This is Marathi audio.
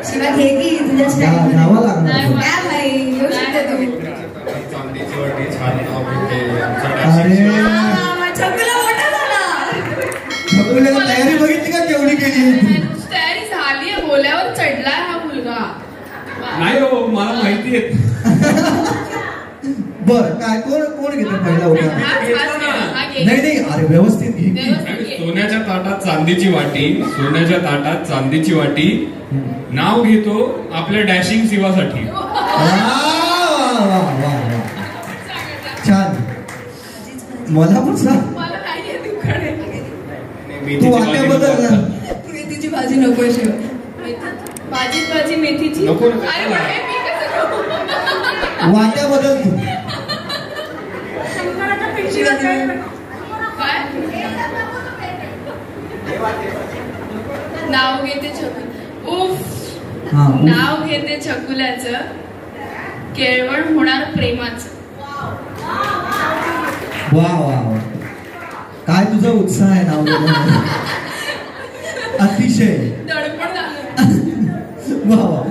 शिवा घे की तुझ्या स्टाईल गावा लागणार काय भाई येऊ शकते तुम्ही. चांदीची वाटी छान नाव घेते. अरे छकुला मोठा झाला. छकुल्याला तयारी बघितली का केवढी केली. तयारी झाली आहे, बोल्यावर चढलाय हा मुलगा. नाही हो मला माहिती आहे. बर काय कोण कोण घेतो पहिला उठा. नाही नाही अरे व्यवस्थित घे. सोन्याच्या ताटात चांदीची वाटी, सोन्याच्या ताटात चांदीची वाटी. नाव घेतो आपल्या डॅशिंग शिवासाठी. छान. मला पण सांग मला नाही आहे दुःखाने. तू वाट्याबद्दल ना. मेथीची भाजी नको शिव. भाजी मेथीची नको. अरे बाई, मी कसं करू? वाट्याबद्दल तू काय नाव घेते नाव घेते छकुल्याचं, केळवण होणार प्रेमाचं. वा वा वा काय तुझा उत्साह आहे नाव घेण्यामध्ये. अतिशय दडपण झालं. वा वा